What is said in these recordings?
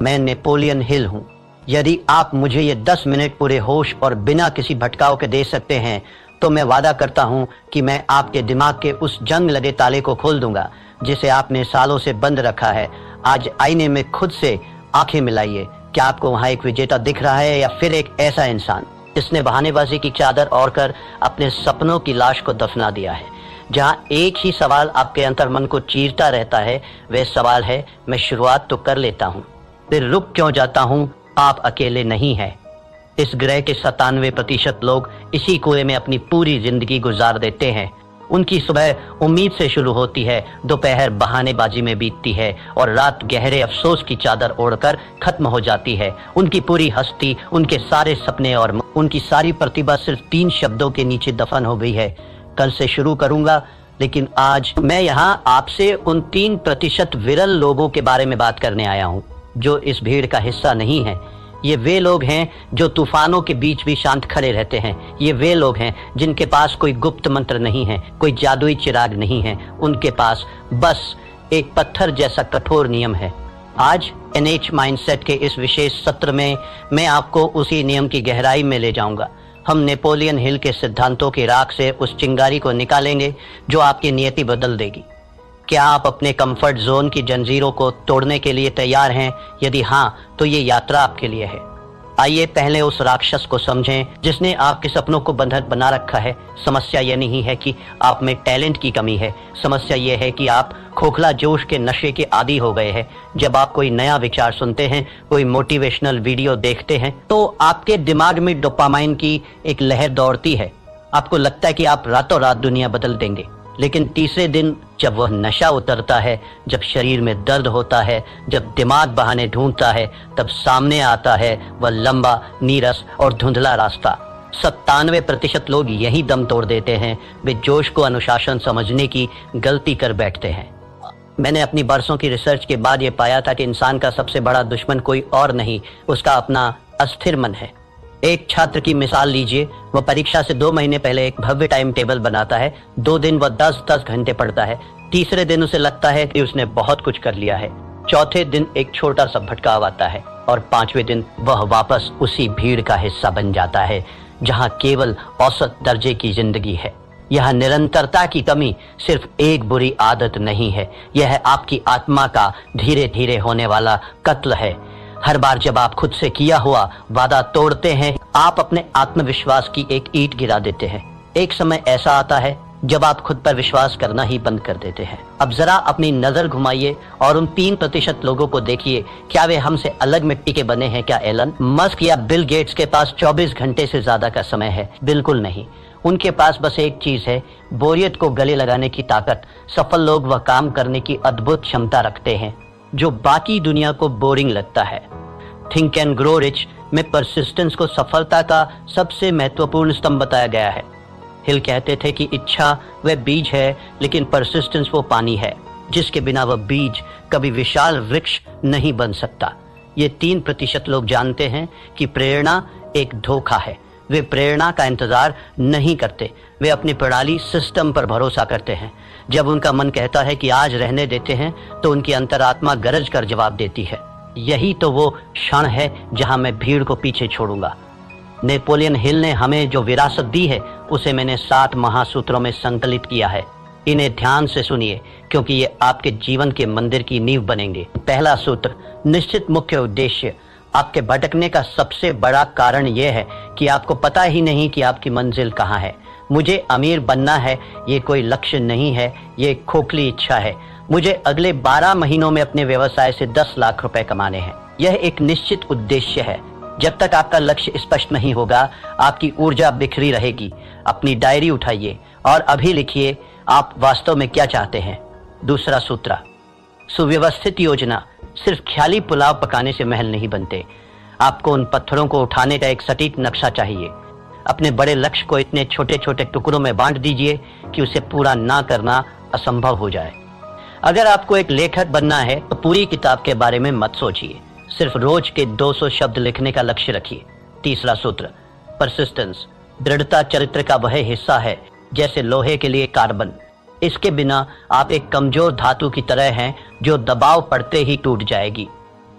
मैं Napoleon Hill हूँ। यदि आप मुझे ये 10 मिनट पूरे होश और बिना किसी भटकाव के दे सकते हैं तो मैं वादा करता हूँ कि मैं आपके दिमाग के उस जंग लगे ताले को खोल दूंगा जिसे आपने सालों से बंद रखा है। आज आईने में खुद से आंखें मिलाइए। क्या आपको वहाँ एक विजेता दिख रहा है या फिर एक ऐसा इंसान जिसने बहानेबाजी की चादर ओढ़कर अपने सपनों की लाश को दफना दिया है? जहाँ एक ही सवाल आपके अंतर्मन को चीरता रहता है, वह सवाल है, मैं शुरुआत तो कर लेता हूँ, फिर रुक क्यों जाता हूँ? आप अकेले नहीं हैं। इस ग्रह के 97% लोग इसी कुएं में अपनी पूरी जिंदगी गुजार देते हैं। उनकी सुबह उम्मीद से शुरू होती है, दोपहर बहानेबाजी में बीतती है और रात गहरे अफसोस की चादर ओढ़कर खत्म हो जाती है। उनकी पूरी हस्ती, उनके सारे सपने और उनकी सारी प्रतिभा सिर्फ 3 शब्दों के नीचे दफन हो गई है। कल से शुरू करूंगा, लेकिन आज मैं यहाँ आपसे उन 3% विरल लोगों के बारे में बात करने आया हूँ जो इस भीड़ का हिस्सा नहीं है। ये वे लोग हैं जो तूफानों के बीच भी शांत खड़े रहते हैं। ये वे लोग हैं जिनके पास कोई गुप्त मंत्र नहीं है, कोई जादुई चिराग नहीं है। उनके पास बस एक पत्थर जैसा कठोर नियम है। आज NH माइंडसेट के इस विशेष सत्र में मैं आपको उसी नियम की गहराई में ले जाऊंगा। हम नेपोलियन हिल के सिद्धांतों की राख से उस चिंगारी को निकालेंगे जो आपकी नियति बदल देगी। क्या आप अपने कंफर्ट जोन की जंजीरों को तोड़ने के लिए तैयार हैं? यदि हाँ, तो ये यात्रा आपके लिए है। आइए पहले उस राक्षस को समझें जिसने आपके सपनों को बंधक बना रखा है। समस्या ये नहीं है कि आप में टैलेंट की कमी है, समस्या ये है कि आप खोखला जोश के नशे के आदी हो गए हैं। जब आप कोई नया विचार सुनते हैं, कोई मोटिवेशनल वीडियो देखते हैं, तो आपके दिमाग में डोपामाइन की एक लहर दौड़ती है। आपको लगता है कि आप रातों रात दुनिया बदल देंगे, लेकिन तीसरे दिन जब वह नशा उतरता है, जब शरीर में दर्द होता है, जब दिमाग बहाने ढूंढता है, तब सामने आता है वह लंबा, नीरस और धुंधला रास्ता। 97% लोग यही दम तोड़ देते हैं। वे जोश को अनुशासन समझने की गलती कर बैठते हैं। मैंने अपनी बरसों की रिसर्च के बाद ये पाया था कि इंसान का सबसे बड़ा दुश्मन कोई और नहीं, उसका अपना अस्थिर मन है। एक छात्र की मिसाल लीजिए। वह परीक्षा से 2 महीने पहले एक भव्य टाइम टेबल बनाता है। 2 दिन वह 10-10 घंटे पढ़ता है। तीसरे दिन उसे लगता है कि उसने बहुत कुछ कर लिया है। चौथे दिन एक छोटा सा भटकाव आता है और 5वें दिन वह वापस उसी भीड़ का हिस्सा बन जाता है जहां केवल औसत दर्जे की जिंदगी है। यह निरंतरता की कमी सिर्फ एक बुरी आदत नहीं है, यह आपकी आत्मा का धीरे धीरे होने वाला कत्ल है। हर बार जब आप खुद से किया हुआ वादा तोड़ते हैं, आप अपने आत्मविश्वास की एक ईंट गिरा देते हैं। एक समय ऐसा आता है जब आप खुद पर विश्वास करना ही बंद कर देते हैं। अब जरा अपनी नजर घुमाइए और उन 3% लोगों को देखिए। क्या वे हमसे अलग मिट्टी के बने हैं? क्या एलन मस्क या बिल गेट्स के पास 24 घंटे से ज्यादा का समय है? बिल्कुल नहीं। उनके पास बस एक चीज है, बोरियत को गले लगाने की ताकत। सफल लोग वह काम करने की अद्भुत क्षमता रखते हैं जो बाकी दुनिया को बोरिंग लगता है। थिंक एंड ग्रो रिच में परसिस्टेंस को सफलता का सबसे महत्वपूर्ण स्तंभ बताया गया है। हिल कहते थे कि इच्छा वह बीज है, लेकिन परसिस्टेंस वो पानी है जिसके बिना वह बीज कभी विशाल वृक्ष नहीं बन सकता। ये 3% लोग जानते हैं कि प्रेरणा एक धोखा है। वे प्रेरणा का इंतजार नहीं करते, वे अपनी प्रणाली सिस्टम पर भरोसा करते हैं। जब उनका मन कहता है कि आज रहने देते हैं, तो उनकी अंतरात्मा गरज कर जवाब देती है, यही तो वो क्षण है जहां मैं भीड़ को पीछे छोड़ूंगा। नेपोलियन हिल ने हमें जो विरासत दी है उसे मैंने 7 महासूत्रों में संकलित किया है। इन्हें ध्यान से सुनिए क्योंकि ये आपके जीवन के मंदिर की नींव बनेंगे। पहला सूत्र, निश्चित मुख्य उद्देश्य। आपके भटकने का सबसे बड़ा कारण यह है कि आपको पता ही नहीं कि आपकी मंजिल कहाँ है। मुझे अमीर बनना है, ये कोई लक्ष्य नहीं है, ये एक खोखली इच्छा है। मुझे अगले 12 महीनों में अपने व्यवसाय से 10 लाख रुपए कमाने हैं। यह एक निश्चित उद्देश्य है। जब तक आपका लक्ष्य स्पष्ट नहीं होगा, आपकी ऊर्जा बिखरी रहेगी। अपनी डायरी उठाइए और अभी लिखिए आप वास्तव में क्या चाहते हैं। दूसरा सूत्र, सुव्यवस्थित योजना। सिर्फ ख्याली पुलाव पकाने से महल नहीं बनते। आपको उन पत्थरों को उठाने का एक सटीक नक्शा चाहिए। अपने बड़े लक्ष्य को इतने छोटे छोटे टुकड़ों में बांट दीजिए कि उसे पूरा ना करना असंभव हो जाए। अगर आपको एक लेखक बनना है तो पूरी किताब के बारे में मत सोचिए, सिर्फ रोज के 200 शब्द लिखने का लक्ष्य रखिए। तीसरा सूत्र, परसिस्टेंस। दृढ़ता चरित्र का वह हिस्सा है जैसे लोहे के लिए कार्बन। इसके बिना आप एक कमजोर धातु की तरह हैं जो दबाव पड़ते ही टूट जाएगी।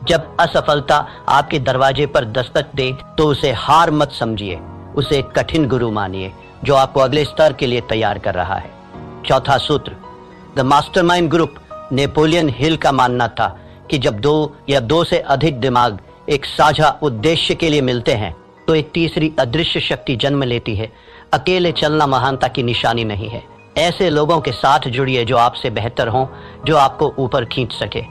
जब असफलता आपके दरवाजे पर दस्तक दे तो उसे हार मत समझिए, उसे एक कठिन गुरु मानिए जो आपको अगले स्तर के लिए तैयार कर रहा है। चौथा सूत्र, the mastermind group Napoleon Hill का मानना था कि जब दो या दो से अधिक दिमाग एक साझा उद्देश्य के लिए मिलते हैं तो एक तीसरी अदृश्य शक्ति जन्म लेती है। अकेले चलना महानता की निशानी नहीं है। ऐसे लोगों के साथ जुड़िए जो आपसे बेहतर हों, जो आपको ऊपर खींच सके।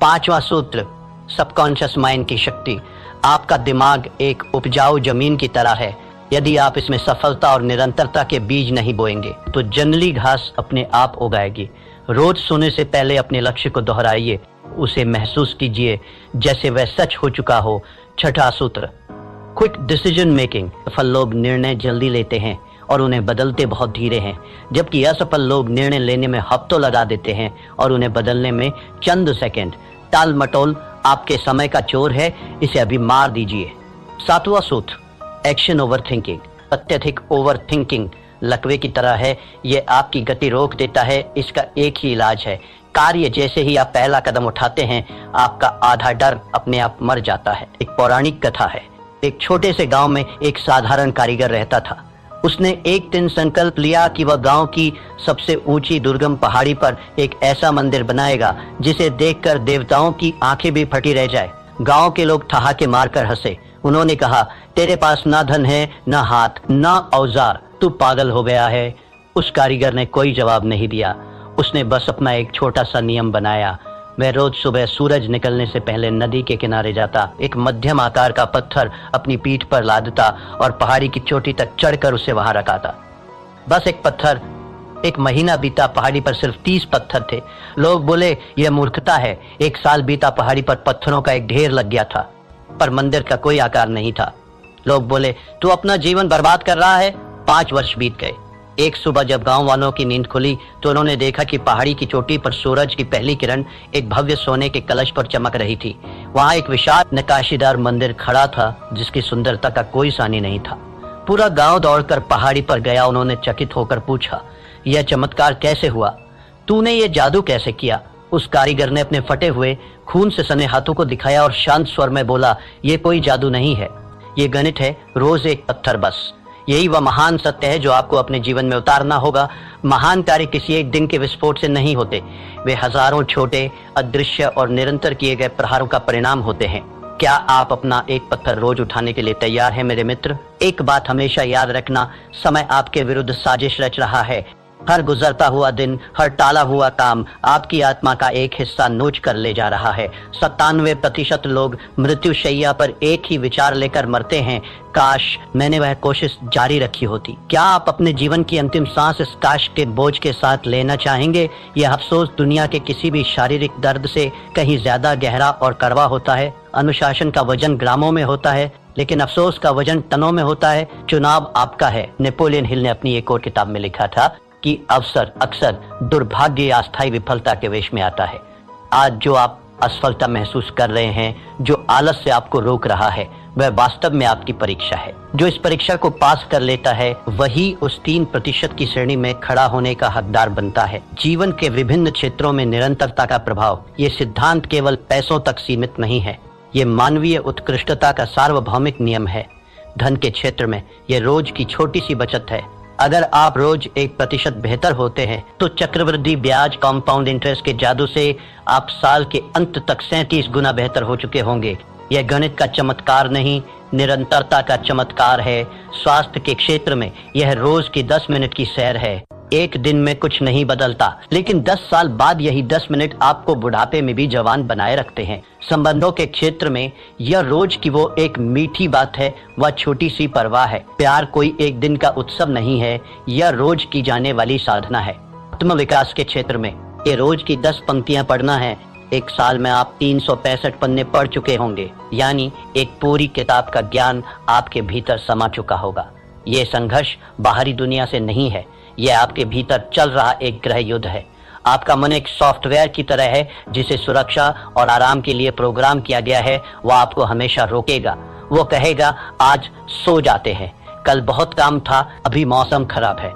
पांचवा सूत्र, सबकॉन्शियस माइंड की शक्ति। आपका दिमाग एक उपजाऊ जमीन की तरह है। यदि आप इसमें सफलता और निरंतरता के बीज नहीं बोएंगे तो जंगली घास अपने आप उगाएगी। रोज सोने से पहले अपने लक्ष्य को दोहराइए, उसे महसूस कीजिए जैसे वह सच हो चुका हो। छठा सूत्र, क्विक डिसीजन मेकिंग। सफल लोग निर्णय जल्दी लेते हैं और उन्हें बदलते बहुत धीरे हैं, जबकि असफल लोग निर्णय लेने में हफ्तों लगा देते हैं और उन्हें बदलने में चंद सेकंड। टाल मटोल आपके समय का चोर है, इसे अभी मार दीजिए। सातवां सूत्र, एक्शन ओवर थिंकिंग। अत्यधिक ओवर थिंकिंग लकवे की तरह है, यह आपकी गति रोक देता है। इसका एक ही इलाज है, कार्य। जैसे ही आप पहला कदम उठाते हैं आपका आधा डर अपने आप मर जाता है। एक पौराणिक कथा है। एक छोटे से गांव में एक साधारण कारीगर रहता था। उसने एक दिन संकल्प लिया कि वह गांव की सबसे ऊंची दुर्गम पहाड़ी पर एक ऐसा मंदिर बनाएगा जिसे देखकर देवताओं की आंखें भी फटी रह जाए। गांव के लोग ठहाके मारकर हंसे। उन्होंने कहा, तेरे पास ना धन है, ना हाथ, ना औजार, तू पागल हो गया है। उस कारीगर ने कोई जवाब नहीं दिया। उसने बस अपना एक छोटा सा नियम बनाया। वह रोज सुबह सूरज निकलने से पहले नदी के किनारे जाता, एक मध्यम आकार का पत्थर अपनी पीठ पर लादता और पहाड़ी की चोटी तक चढ़कर उसे वहां रखाता। बस एक पत्थर। एक महीना बीता, पहाड़ी पर सिर्फ 30 पत्थर थे। लोग बोले, यह मूर्खता है। एक साल बीता, पहाड़ी पर पत्थरों का एक ढेर लग गया था, पर मंदिर का कोई आकार नहीं था। लोग बोले, तू अपना जीवन बर्बाद कर रहा है। 5 वर्ष बीत गए। एक सुबह जब गांव वालों की नींद खुली तो उन्होंने देखा कि पहाड़ी की चोटी पर सूरज की पहली किरण एक भव्य सोने के कलश पर चमक रही थी। वहां एक विशाल नक्काशीदार मंदिर खड़ा था जिसकी सुंदरता का कोई सानी नहीं था। पूरा गांव दौड़कर पहाड़ी पर गया। उन्होंने चकित होकर पूछा, यह चमत्कार कैसे हुआ? तूने ये जादू कैसे किया? उस कारीगर ने अपने फटे हुए खून से सने हाथों को दिखाया और शांत स्वर में बोला, ये कोई जादू नहीं है, ये गणित है। रोज एक पत्थर बस। यही वह महान सत्य है जो आपको अपने जीवन में उतारना होगा। महान कार्य किसी एक दिन के विस्फोट से नहीं होते, वे हजारों छोटे, अदृश्य और निरंतर किए गए प्रहारों का परिणाम होते हैं। क्या आप अपना एक पत्थर रोज उठाने के लिए तैयार हैं मेरे मित्र? एक बात हमेशा याद रखना, समय आपके विरुद्ध साजिश रच रहा है। हर गुजरता हुआ दिन, हर टाला हुआ काम आपकी आत्मा का एक हिस्सा नोच कर ले जा रहा है। 97% लोग मृत्युशैया पर एक ही विचार लेकर मरते हैं, काश मैंने वह कोशिश जारी रखी होती। क्या आप अपने जीवन की अंतिम सांस इस काश के बोझ के साथ लेना चाहेंगे? यह अफसोस दुनिया के किसी भी शारीरिक दर्द से कहीं ज्यादा गहरा और कड़वा होता है। अनुशासन का वजन ग्रामों में होता है, लेकिन अफसोस का वजन टनों में होता है। चुनाव आपका है। नेपोलियन हिल ने अपनी एक और किताब में लिखा था कि अवसर अक्सर दुर्भाग्य या अस्थायी विफलता के वेश में आता है। आज जो आप असफलता महसूस कर रहे हैं, जो आलस से आपको रोक रहा है, वह वास्तव में आपकी परीक्षा है। जो इस परीक्षा को पास कर लेता है वही उस 3% की श्रेणी में खड़ा होने का हकदार बनता है। जीवन के विभिन्न क्षेत्रों में निरंतरता का प्रभाव, ये सिद्धांत केवल पैसों तक सीमित नहीं है, ये मानवीय उत्कृष्टता का सार्वभौमिक नियम है। धन के क्षेत्र में यह रोज की छोटी सी बचत है। अगर आप रोज 1% बेहतर होते हैं तो चक्रवृद्धि ब्याज, कंपाउंड इंटरेस्ट के जादू से आप साल के अंत तक 37 गुना बेहतर हो चुके होंगे। यह गणित का चमत्कार नहीं, निरंतरता का चमत्कार है। स्वास्थ्य के क्षेत्र में यह रोज की 10 मिनट की सैर है। एक दिन में कुछ नहीं बदलता, लेकिन 10 साल बाद यही 10 मिनट आपको बुढ़ापे में भी जवान बनाए रखते हैं। संबंधों के क्षेत्र में यह रोज की वो एक मीठी बात है, वह छोटी सी परवाह है। प्यार कोई एक दिन का उत्सव नहीं है, यह रोज की जाने वाली साधना है। आत्म विकास के क्षेत्र में ये रोज की 10 पंक्तियां पढ़ना है। एक साल में आप 365 पन्ने पढ़ चुके होंगे, यानी एक पूरी किताब का ज्ञान आपके भीतर समा चुका होगा। ये संघर्ष बाहरी दुनिया से नहीं है, यह आपके भीतर चल रहा एक गृह युद्ध है। आपका मन एक सॉफ्टवेयर की तरह है जिसे सुरक्षा और आराम के लिए प्रोग्राम किया गया है। वह आपको हमेशा रोकेगा। वो कहेगा, आज सो जाते हैं, कल बहुत काम था, अभी मौसम खराब है।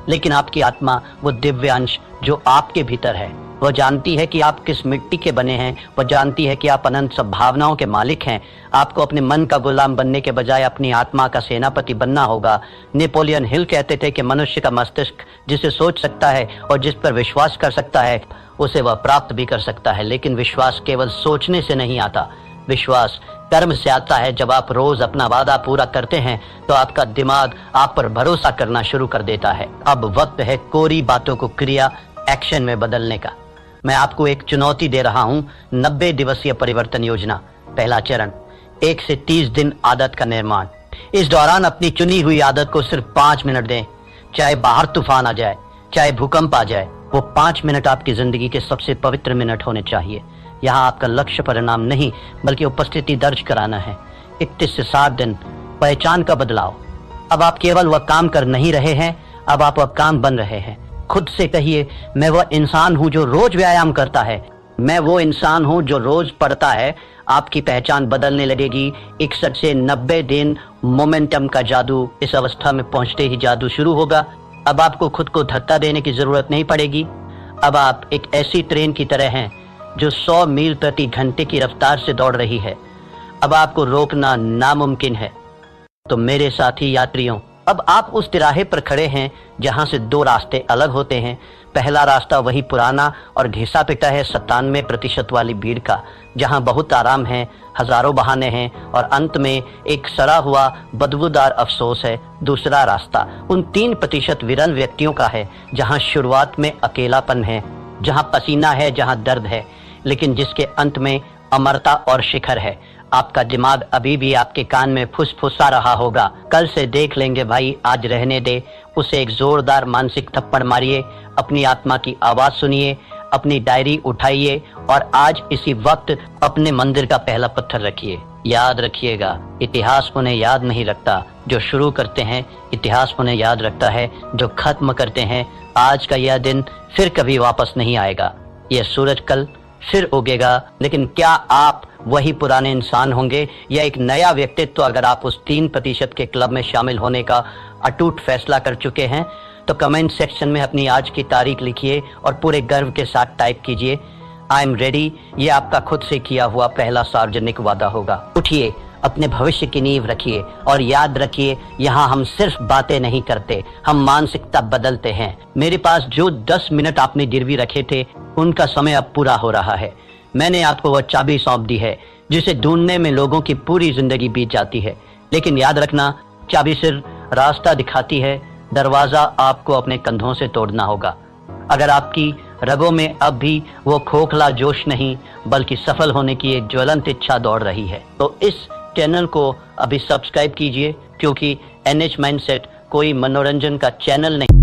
लेकिन आपकी आत्मा, वो दिव्य अंश जो आपके भीतर है, वो जानती है कि आप किस मिट्टी के बने हैं, वो जानती है कि आप अनंत संभावनाओं के मालिक हैं। आपको अपने मन का गुलाम बनने के बजाय अपनी आत्मा का सेनापति बनना होगा। नेपोलियन हिल कहते थे कि मनुष्य का मस्तिष्क जिसे सोच सकता है और जिस पर विश्वास कर सकता है उसे वह प्राप्त भी कर सकता है, लेकिन विश्वास केवल सोचने से नहीं आता। विश्वास कर्म से आता है। जब आप रोज अपना वादा पूरा करते हैं तो आपका दिमाग आप पर भरोसा करना शुरू कर देता है। अब वक्त है कोरी बातों को क्रिया एक्शन में बदलने का। मैं आपको एक चुनौती दे रहा हूं, 90 दिवसीय परिवर्तन योजना। पहला चरण, 1 से 30 दिन आदत का निर्माण। इस दौरान अपनी चुनी हुई आदत को सिर्फ 5 मिनट दें। चाहे बाहर तूफान आ जाए, चाहे भूकंप आ जाए, वो 5 मिनट आपकी जिंदगी के सबसे पवित्र मिनट होने चाहिए। यहाँ आपका लक्ष्य परिणाम नहीं बल्कि उपस्थिति दर्ज कराना है। 31 से 60 दिन, पहचान का बदलाव। अब आप केवल वह काम कर नहीं रहे हैं, अब आप वह काम बन रहे हैं। खुद से कहिए, मैं वह इंसान हूं जो रोज व्यायाम करता है, मैं वो इंसान हूं जो रोज पढ़ता है। आपकी पहचान बदलने लगेगी। 61 से 90 दिन, मोमेंटम का जादू। इस अवस्था में पहुंचते ही जादू शुरू होगा। अब आपको खुद को धक्का देने की जरूरत नहीं पड़ेगी। अब आप एक ऐसी ट्रेन की तरह हैं जो 100 मील प्रति घंटे की रफ्तार से दौड़ रही है। अब आपको रोकना नामुमकिन है। तो मेरे साथी यात्रियों, अब आप उस तिराहे पर खड़े हैं जहां से 2 रास्ते अलग होते हैं। पहला रास्ता वही पुराना और घिसा पिटा है 97% वाली भीड़ का, जहां बहुत आराम है, हजारों बहाने हैं और अंत में एक सड़ा हुआ बदबूदार अफसोस है। दूसरा रास्ता उन 3% विरल व्यक्तियों का है जहां शुरुआत में अकेलापन है, जहां पसीना है, जहां दर्द है, लेकिन जिसके अंत में अमरता और शिखर है। आपका दिमाग अभी भी आपके कान में फुसफुसा रहा होगा, कल से देख लेंगे भाई, आज रहने दे। उसे एक जोरदार मानसिक थप्पड़ मारिए, अपनी आत्मा की आवाज सुनिए, अपनी डायरी उठाइए और आज इसी वक्त अपने मंदिर का पहला पत्थर रखिए। याद रखिएगा, इतिहास उन्हें याद नहीं रखता जो शुरू करते हैं, इतिहास उन्हें याद रखता है जो खत्म करते हैं। आज का यह दिन फिर कभी वापस नहीं आएगा। यह सूरज कल फिर उगेगा, लेकिन क्या आप वही पुराने इंसान होंगे या एक नया व्यक्तित्व? अगर आप उस 3% के क्लब में शामिल होने का अटूट फैसला कर चुके हैं तो कमेंट सेक्शन में अपनी आज की तारीख लिखिए और पूरे गर्व के साथ टाइप कीजिए, आई एम रेडी। ये आपका खुद से किया हुआ पहला सार्वजनिक वादा होगा। उठिए, अपने भविष्य की नींव रखिए और याद रखिए, यहाँ हम सिर्फ बातें नहीं करते, हम मानसिकता बदलते हैं। मेरे पास जो 10 मिनट आपने गिरवी रखे थे उनका समय अब पूरा हो रहा है। मैंने आपको वह चाबी सौंप दी है जिसे ढूंढने में लोगों की पूरी जिंदगी बीत जाती है, लेकिन याद रखना, चाबी सिर्फ रास्ता दिखाती है, दरवाजा आपको अपने कंधों से तोड़ना होगा। अगर आपकी रगों में अब भी वो खोखला जोश नहीं बल्कि सफल होने की एक ज्वलंत इच्छा दौड़ रही है, तो इस चैनल को अभी सब्सक्राइब कीजिए, क्योंकि NH माइंडसेट कोई मनोरंजन का चैनल नहीं।